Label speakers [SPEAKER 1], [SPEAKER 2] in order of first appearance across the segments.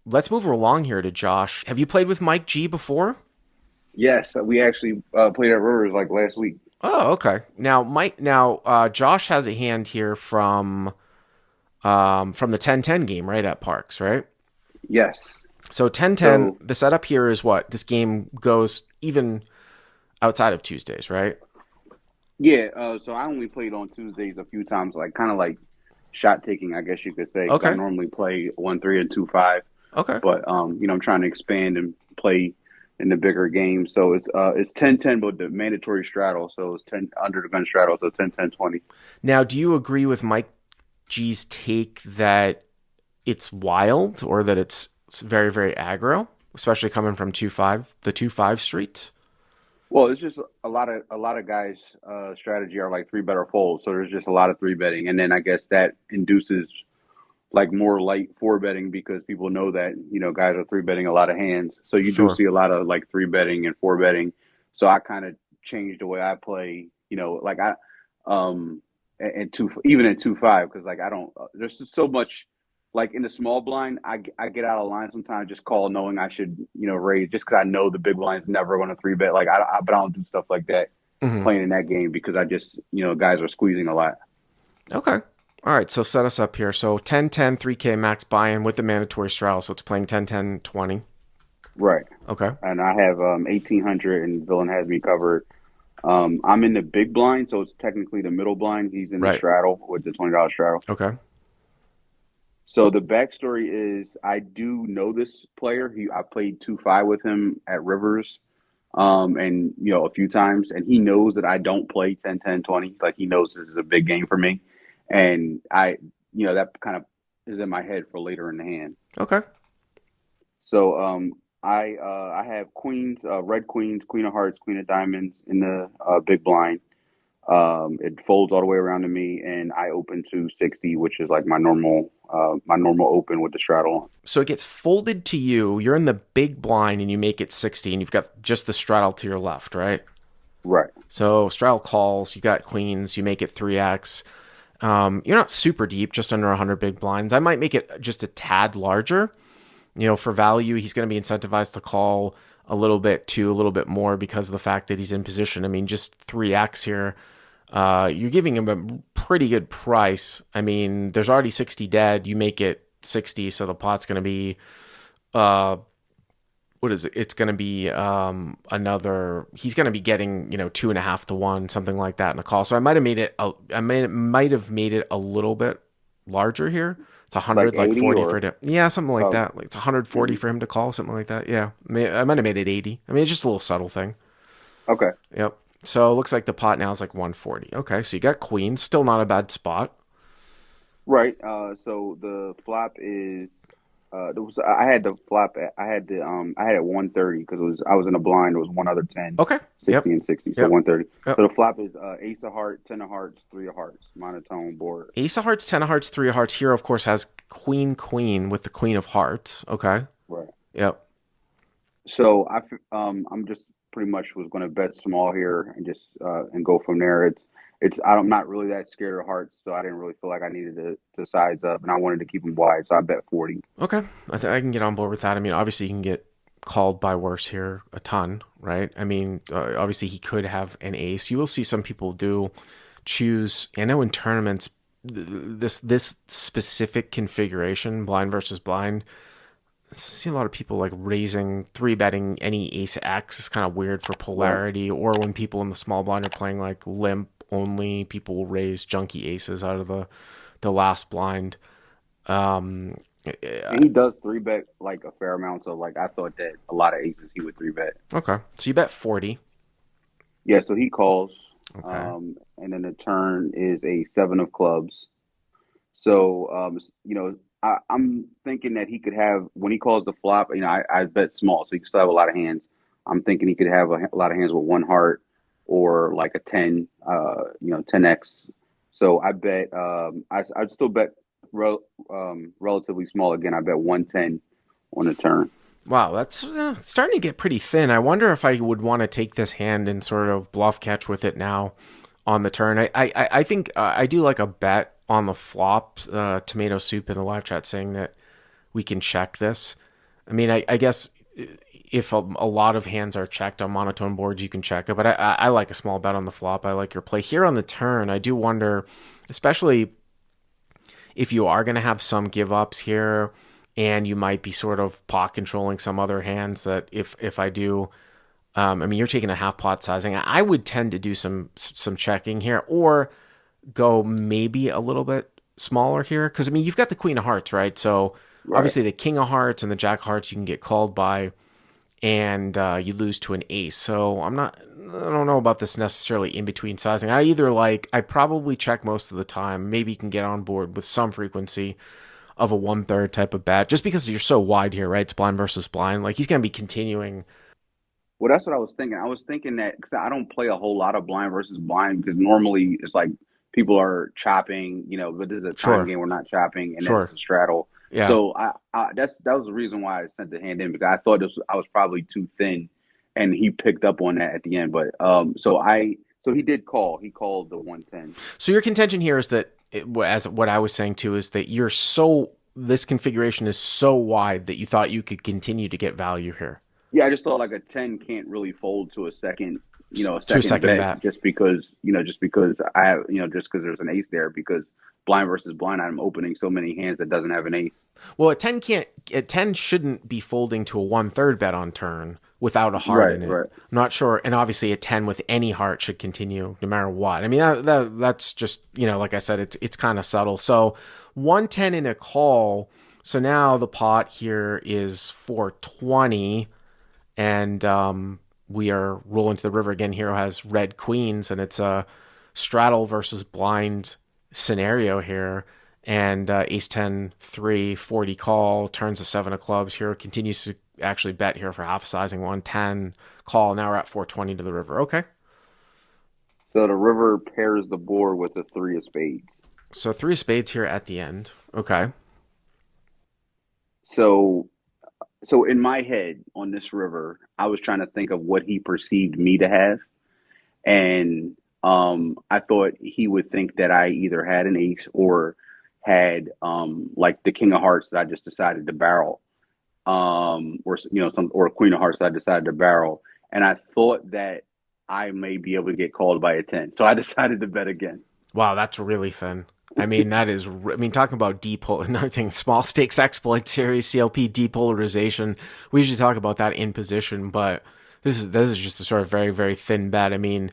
[SPEAKER 1] let's move along here to Josh. Have you played with Mike G before?
[SPEAKER 2] Yes, we actually played at Rivers like last week.
[SPEAKER 1] Oh, okay. Josh has a hand here from the 10-10 game, right, at Parx, right?
[SPEAKER 2] Yes.
[SPEAKER 1] So 10-10,
[SPEAKER 2] So
[SPEAKER 1] the setup here is what? This game goes even outside of Tuesdays, right?
[SPEAKER 2] yeah, so I only played on Tuesdays a few times, like kind of like shot taking, I guess you could say, because I
[SPEAKER 1] Okay.
[SPEAKER 2] normally play 1-3 and 2-5.
[SPEAKER 1] Okay.
[SPEAKER 2] But I'm trying to expand and play in the bigger games. So it's 10-10, but the mandatory straddle. So it's 10 under the gun straddle. So 10-10-20.
[SPEAKER 1] Now, do you agree with Mike G's take that it's wild or that it's very, very aggro, especially coming from 2-5, the 2-5 streets?
[SPEAKER 2] Well, it's just a lot of guys' strategy are like three better folds. So there's just a lot of three betting, and then I guess that induces like more light four betting because people know that guys are three betting a lot of hands. So you do
[SPEAKER 1] Sure.
[SPEAKER 2] see a lot of like three betting and four betting. So I kind of changed the way I play. Like I and two even in 2-5 because like I don't. There's just so much like in the small blind. I get out of line sometimes. Just call knowing I should raise just because I know the big blind's never going to three bet. Like but I don't do stuff like that
[SPEAKER 1] Hmm.
[SPEAKER 2] playing in that game because I just guys are squeezing a lot.
[SPEAKER 1] Okay. All right. So set us up here. So 10-10, 3K max buy-in with the mandatory straddle. So it's playing 10-10-20.
[SPEAKER 2] Right.
[SPEAKER 1] Okay.
[SPEAKER 2] And I have 1800 and Villain has me covered. I'm in the big blind, so it's technically the middle blind. He's in the
[SPEAKER 1] Right.
[SPEAKER 2] straddle with the $20 straddle.
[SPEAKER 1] Okay.
[SPEAKER 2] So the backstory is I do know this player. I played 2-5 with him at Rivers, and a few times, and he knows that I don't play 10-10-20. Like he knows this is a big game for me, and that kind of is in my head for later in the hand.
[SPEAKER 1] Okay.
[SPEAKER 2] So I have queens, red queens, queen of hearts, queen of diamonds in the big blind. It folds all the way around to me, and I open to 60, which is like my normal open with the straddle.
[SPEAKER 1] So it gets folded to you. You're in the big blind and you make it 60, and you've got just the straddle to your left, right?
[SPEAKER 2] Right.
[SPEAKER 1] So straddle calls. You got queens. You make it 3x. You're not super deep, just under 100 big blinds. I might make it just a tad larger. For value, he's going to be incentivized to call a little bit too, a little bit more because of the fact that he's in position. I mean, just 3x here. You're giving him a pretty good price. I mean, there's already 60 dead. You make it 60, so the pot's going to be, uh, what is it? It's going to be another. He's going to be getting 2.5 to 1, something like that in a call. So I might have made it. Might have made it a little bit larger here. It's
[SPEAKER 2] Like
[SPEAKER 1] 100, like
[SPEAKER 2] 80
[SPEAKER 1] 40 for
[SPEAKER 2] or
[SPEAKER 1] him. Yeah, something like
[SPEAKER 2] um,
[SPEAKER 1] that. Like it's 140
[SPEAKER 2] mhm.
[SPEAKER 1] for him to call, something like that. Yeah, I might have made it 80. I mean, it's just a little subtle thing.
[SPEAKER 2] Okay.
[SPEAKER 1] Yep. So it looks like the pot now is like 140. Okay, so you got queen, still not a bad spot.
[SPEAKER 2] Right. So the flop is I had the flop I had it 130 because it was I was in a blind. It was one other 10,
[SPEAKER 1] Okay.
[SPEAKER 2] 60
[SPEAKER 1] Yep.
[SPEAKER 2] and 60. So
[SPEAKER 1] Yep.
[SPEAKER 2] 130.
[SPEAKER 1] Yep.
[SPEAKER 2] So the flop is ace of heart, 10 of hearts, three of hearts, monotone board.
[SPEAKER 1] Ace of hearts, 10 of hearts, 3 of hearts. Here, of course, has queen, queen with the queen of hearts. Okay.
[SPEAKER 2] Right.
[SPEAKER 1] Yep.
[SPEAKER 2] So I'm just pretty much was going to bet small here and just and go from there. I'm not really that scared of hearts, so I didn't really feel like I needed to size up, and I wanted to keep them wide, so I bet 40.
[SPEAKER 1] Okay. I can get on board with that. I mean, obviously, you can get called by worse here a ton, right? I mean, obviously, he could have an ace. You will see some people do choose. I know in tournaments, this specific configuration, blind versus blind, I see a lot of people like raising three betting any ace X is kind of weird for
[SPEAKER 2] Right.
[SPEAKER 1] polarity. Or when people in the small blind are playing like limp only, people will raise junky aces out of the last blind. Um,
[SPEAKER 2] And he does three bet like a fair amount. So like I thought that a lot of aces he would three bet.
[SPEAKER 1] okay, so you bet 40.
[SPEAKER 2] Yeah, so he calls,
[SPEAKER 1] Okay,
[SPEAKER 2] and then the turn is a seven of clubs. So I'm thinking that he could have when he calls the flop. I bet small, so he could still have a lot of hands. I'm thinking he could have a lot of hands with one heart or like a 10, 10x. So I bet I'd still bet relatively small again. I bet 110 on the turn.
[SPEAKER 1] wow, that's starting to get pretty thin. I wonder if I would want to take this hand and sort of bluff catch with it now on the turn. I think I do like a bet on the flop. Tomato soup in the live chat saying that we can check this. I mean, I guess if a lot of hands are checked on monotone boards, you can check it. But I like a small bet on the flop. I like your play here on the turn. I do wonder, especially if you are going to have some give ups here, and you might be sort of pot controlling some other hands. That if I do, I mean, you're taking a half pot sizing. I would tend to do some checking here, or go maybe a little bit smaller here, because I mean, you've got the Queen of Hearts, right? So
[SPEAKER 2] Right.
[SPEAKER 1] obviously the King of Hearts and the Jack of Hearts you can get called by, and you lose to an ace. So I don't know about this necessarily in between sizing. I probably check most of the time. Maybe you can get on board with some frequency of a 1/3 type of bet, just because you're so wide here, right? It's blind versus blind. Like, he's going to be continuing.
[SPEAKER 2] Well, that's what I was thinking. I was thinking that because I don't play a whole lot of blind versus blind because normally it's like people are chopping, but this is a time
[SPEAKER 1] Sure,
[SPEAKER 2] game. We're not chopping, and then it's
[SPEAKER 1] sure.
[SPEAKER 2] a straddle.
[SPEAKER 1] Yeah.
[SPEAKER 2] So that was the reason why I sent the hand in because I thought I was probably too thin, and he picked up on that at the end. But so he did call. He called the 110.
[SPEAKER 1] So your contention here is that, as what I was saying too, is that this configuration is so wide that you thought you could continue to get value here
[SPEAKER 2] Yeah, I just thought like a 10 can't really fold to a second, a
[SPEAKER 1] to a
[SPEAKER 2] second
[SPEAKER 1] second
[SPEAKER 2] bet
[SPEAKER 1] bet.
[SPEAKER 2] just because I have, just because there's an ace there because blind versus blind, I'm opening so many hands that doesn't have an ace.
[SPEAKER 1] Well, at 10 shouldn't be folding to a 1/3 bet on turn without a heart
[SPEAKER 2] Right,
[SPEAKER 1] in it.
[SPEAKER 2] right.
[SPEAKER 1] I'm not sure, and obviously a 10 with any heart should continue no matter what. I mean, that's just, like I said, it's kind of subtle. So 110 in a call. So now the pot here is 420, and we are rolling to the river again. Hero has red queens, and it's a straddle versus blind scenario here. And ace 10, 3, 40 call, turns to 7 of clubs. Hero continues to actually bet here for half sizing, 110 call. Now we're at 420 to the river. Okay.
[SPEAKER 2] So the river pairs the board with the three of spades.
[SPEAKER 1] So 3 of spades here at the end. Okay.
[SPEAKER 2] So so in my head on this river, I was trying to think of what he perceived me to have, and I thought he would think that I either had an ace or had like the king of hearts that I just decided to barrel, or some or queen of hearts that I decided to barrel, and I thought that I may be able to get called by a 10, so I decided to bet again.
[SPEAKER 1] Wow, that's really thin. I mean, talking about nothing, small stakes exploit series, CLP depolarization. We usually talk about that in position, but this is just a sort of very, very thin bet. I mean,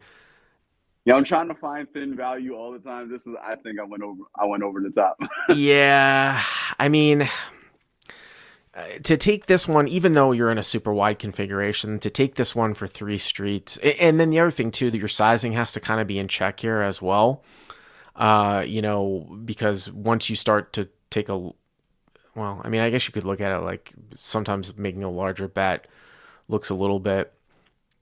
[SPEAKER 2] Yeah, I'm trying to find thin value all the time. I think I went over the top.
[SPEAKER 1] yeah, I mean, to take this one, even though you're in a super wide configuration, to take this one for 3 streets, and then the other thing too, that your sizing has to kind of be in check here as well. Because once you start to take well, I mean, I guess you could look at it like sometimes making a larger bet looks a little bit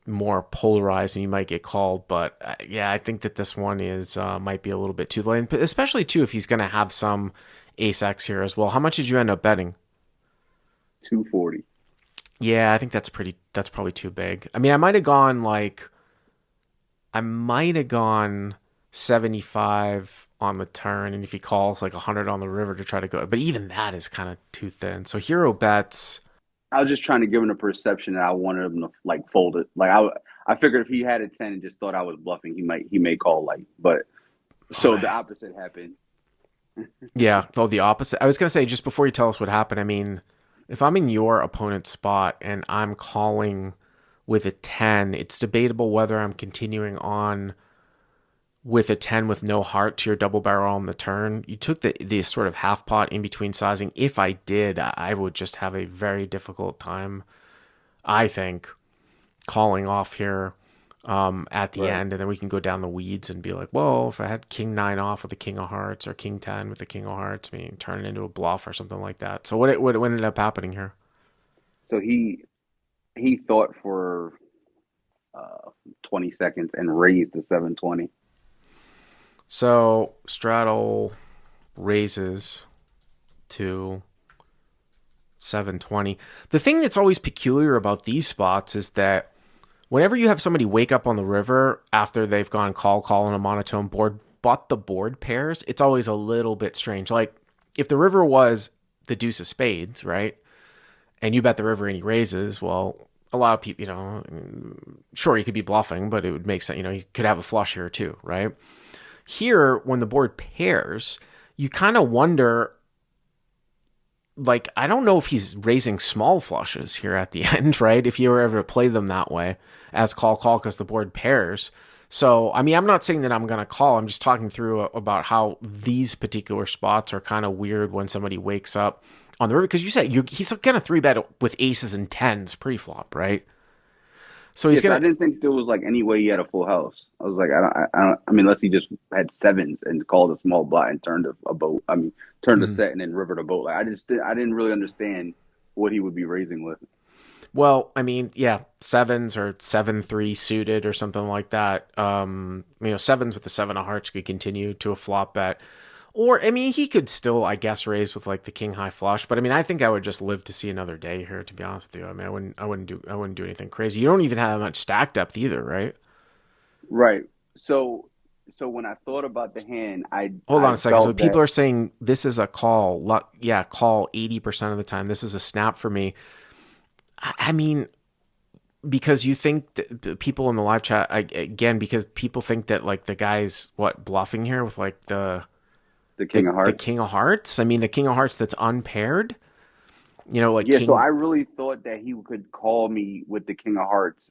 [SPEAKER 1] more polarized and you might get called. But yeah, I think that this one is might be a little bit too late, especially too if he's going to have some ace X here as well. How much did you end up betting?
[SPEAKER 2] 240.
[SPEAKER 1] Yeah, I think that's probably too big. I mean, I might have gone 75 on the turn, and if he calls like 100 on the river to try to go, but even that is kind of too thin. So hero bets.
[SPEAKER 2] I was just trying to give him the perception that I wanted him to like fold it. I figured if he had a 10 and just thought I was bluffing, he may call light. But so the opposite happened.
[SPEAKER 1] Yeah, though the opposite. I was gonna say, just before you tell us what happened, I mean, if I'm in your opponent's spot and I'm calling with a 10, it's debatable whether I'm continuing on with a 10 with no heart to your double barrel on the turn. You took the sort of half pot in between sizing. If I did, I would just have a very difficult time, I think, calling off here at the
[SPEAKER 2] Right.
[SPEAKER 1] end. And then we can go down the weeds and be like, well, if I had king 9 off with the king of hearts or king 10 with the king of hearts, I mean, turn it into a bluff or something like that. So what ended up happening here?
[SPEAKER 2] So he thought for 20 seconds and raised to 720.
[SPEAKER 1] So straddle raises to 720. The thing that's always peculiar about these spots is that whenever you have somebody wake up on the river after they've gone call on a monotone board, but the board pairs, it's always a little bit strange. Like if the river was the deuce of spades, right? and you bet the river and he raises, well, a lot of people, sure, he could be bluffing, but it would make sense. He could have a flush here too, right? Here, when the board pairs, you kind of wonder, like, I don't know if he's raising small flushes here at the end, right? If you were ever to play them that way as call because the board pairs. So, I mean, I'm not saying that I'm going to call. I'm just talking through about how these particular spots are kind of weird when somebody wakes up on the river. Because you said he's going to three bet with aces and tens pre-flop, right? So he's
[SPEAKER 2] Yes, I
[SPEAKER 1] going to.
[SPEAKER 2] didn't think there was like any way he had a full house. I was like, I mean, unless he just had sevens and called a small blind and turned a boat. I mean, turned a set and then rivered a boat. Like I didn't really understand what he would be raising with.
[SPEAKER 1] Well, I mean, yeah, sevens or 7-3 suited or something like that. Sevens with the seven of hearts could continue to a flop bet. Or, I mean, he could still, I guess, raise with like the king high flush. But I mean, I think I would just live to see another day here, to be honest with you. I mean, I wouldn't do anything crazy. You don't even have much stack depth either, right?
[SPEAKER 2] Right. So when I thought about the hand,
[SPEAKER 1] Hold on
[SPEAKER 2] I
[SPEAKER 1] a second. So
[SPEAKER 2] felt
[SPEAKER 1] people
[SPEAKER 2] that
[SPEAKER 1] are saying this is a call. Yeah, call 80% of the time. This is a snap for me. I mean, because you think that people in the live chat, again, because people think that like the guy's bluffing here with like the
[SPEAKER 2] the
[SPEAKER 1] the,
[SPEAKER 2] king of
[SPEAKER 1] the
[SPEAKER 2] hearts.
[SPEAKER 1] king of hearts. I mean, the king of hearts that's unpaired. Like
[SPEAKER 2] Yeah, so
[SPEAKER 1] king.
[SPEAKER 2] I really thought that he could call me with the king of hearts.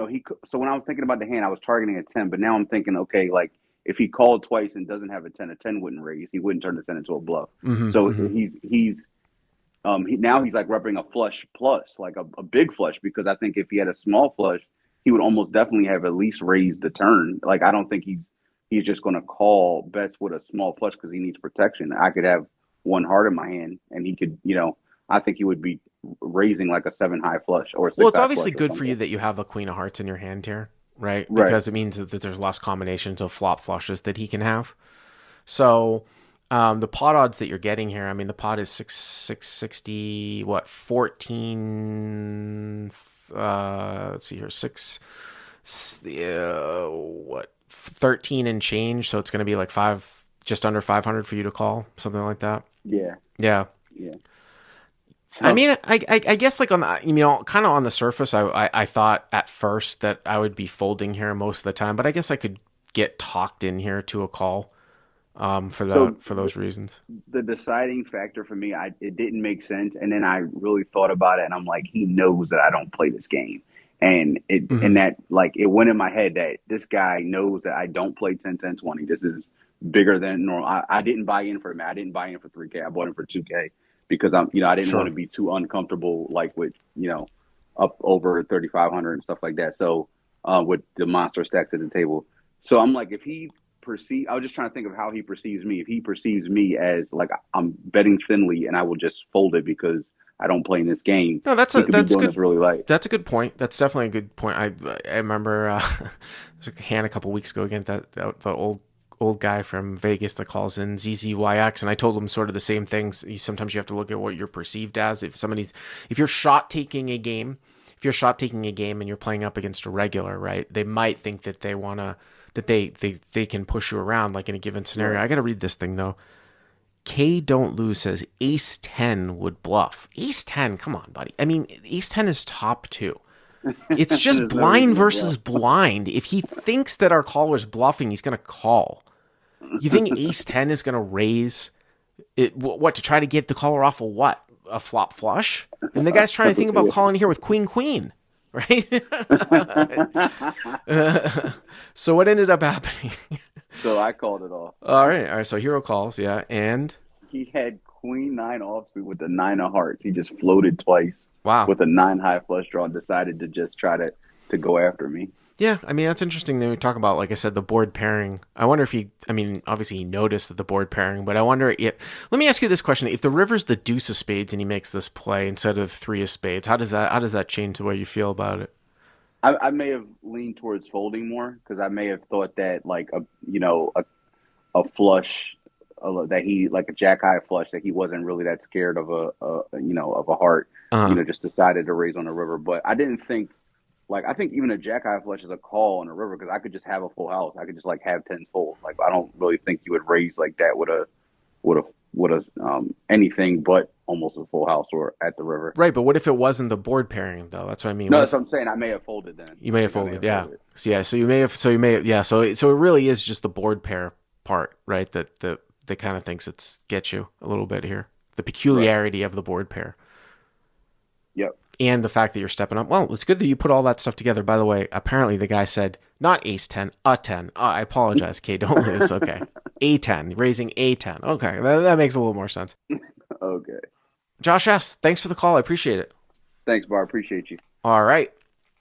[SPEAKER 2] He could. So when I was thinking about the hand, I was targeting a 10, but now I'm thinking, okay, like if he called twice and doesn't have a 10 wouldn't raise. He wouldn't turn the 10 into a bluff.
[SPEAKER 1] Hmm,
[SPEAKER 2] So
[SPEAKER 1] hmm.
[SPEAKER 2] now he's like repping a flush plus, like a big flush, because I think if he had a small flush, he would almost definitely have at least raised the turn. Like I don't think he's just going to call bets with a small flush because he needs protection. I could have one heart in my hand, and he could, I think he would be raising like a seven high flush or a
[SPEAKER 1] Well,
[SPEAKER 2] six
[SPEAKER 1] it's
[SPEAKER 2] high
[SPEAKER 1] obviously
[SPEAKER 2] flush or
[SPEAKER 1] good for you
[SPEAKER 2] something.
[SPEAKER 1] that you have a queen of hearts in your hand here, right?
[SPEAKER 2] Right.
[SPEAKER 1] Because it means that there's less combinations of flop flushes that he can have. So the pot odds that you're getting here, I mean, the pot is 660, 14. Let's see here, what 13 and change. So it's going to be like just under 500 for you to call, something like that.
[SPEAKER 2] Yeah.
[SPEAKER 1] Yeah.
[SPEAKER 2] Yeah.
[SPEAKER 1] I
[SPEAKER 2] So
[SPEAKER 1] mean, I guess like on the, kind of on the surface, I thought at first that I would be folding here most of the time, but I guess I could get talked in here to a call,
[SPEAKER 2] so
[SPEAKER 1] for those reasons.
[SPEAKER 2] the deciding factor for me, it didn't make sense, and then I really thought about it, and I'm like, he knows that I don't play this game, and
[SPEAKER 1] Hmm.
[SPEAKER 2] that like it went in my head that this guy knows that I don't play 10-10-20. This is bigger than normal. I didn't buy in for him. I didn't buy in for 3K. I bought in for 2K because I didn't want
[SPEAKER 1] Sure.
[SPEAKER 2] to be too uncomfortable like with up over 3,500 and stuff like that. So with the monster stacks at the table. So I'm like, if he I was just trying to think of how he perceives me. If he perceives me as like I'm betting thinly and I will just fold it because I don't play in this game,
[SPEAKER 1] No,
[SPEAKER 2] he could be
[SPEAKER 1] that's
[SPEAKER 2] doing
[SPEAKER 1] good.
[SPEAKER 2] this really light.
[SPEAKER 1] That's a good point. That's definitely a good point. I remember there's a hand a couple weeks ago again that the old guy from Vegas that calls in ZZYX, and I told him sort of the same things. Sometimes you have to look at what you're perceived as. If you're shot taking a game, and you're playing up against a regular, right? They might think that they can push you around like in a given scenario.
[SPEAKER 2] Right.
[SPEAKER 1] I got to read this thing though. K don't lose says ace 10 would bluff. Ace 10, come on, buddy. I mean, ace 10 is top two. It's just
[SPEAKER 2] There's no reason
[SPEAKER 1] blind
[SPEAKER 2] to bluff.
[SPEAKER 1] versus blind. If he thinks that our caller's bluffing, he's going to call. You think ace 10 is going to raise it? What, to try to get the caller off of what? A flop flush? And the guy's trying to think about calling here with queen, queen, right? So what ended up happening?
[SPEAKER 2] So I called it off.
[SPEAKER 1] All right. All right. So hero calls. Yeah. And
[SPEAKER 2] He had queen nine offsuit with the nine of hearts. He just floated twice
[SPEAKER 1] wow.
[SPEAKER 2] with a nine high flush draw and decided to just try to go after me.
[SPEAKER 1] Yeah, I mean, that's interesting that we talk about, like I said, the board pairing. I wonder if obviously he noticed that the board pairing, but I wonder if, let me ask you this question. If the river's the deuce of spades and he makes this play instead of three of spades, how does that change the way you feel about it?
[SPEAKER 2] I may have leaned towards folding more because I may have thought that like a flush that he like a jack high flush that he wasn't really that scared of of a heart,
[SPEAKER 1] Uh,
[SPEAKER 2] just decided to raise on the river. But I didn't think like I think even a jack high flush is a call on the river because I could just have a full house. I could just like have tens full. Like I don't really think you would raise like that with a anything but almost a full house or at the river.
[SPEAKER 1] Right, but what if it wasn't the board pairing though? That's what I mean.
[SPEAKER 2] No,
[SPEAKER 1] What
[SPEAKER 2] that's
[SPEAKER 1] if
[SPEAKER 2] what I'm saying. I may have folded then.
[SPEAKER 1] you may
[SPEAKER 2] I
[SPEAKER 1] have
[SPEAKER 2] think I may
[SPEAKER 1] folded?
[SPEAKER 2] have
[SPEAKER 1] Yeah.
[SPEAKER 2] folded.
[SPEAKER 1] So yeah, so it really is just the board pair part, right? That kind of thinks it's get you a little bit here. The
[SPEAKER 2] Right.
[SPEAKER 1] peculiarity of the board pair.
[SPEAKER 2] Yep.
[SPEAKER 1] And the fact that you're stepping up. Well, it's good that you put all that stuff together. By the way, apparently the guy said not ace 10, a 10. I apologize, Kay. Don't lose. Okay. A10, raising A10. Okay. That makes a little more sense.
[SPEAKER 2] Okay.
[SPEAKER 1] Josh S., thanks for the call. I appreciate it.
[SPEAKER 2] Thanks, Bar. Appreciate you.
[SPEAKER 1] All right.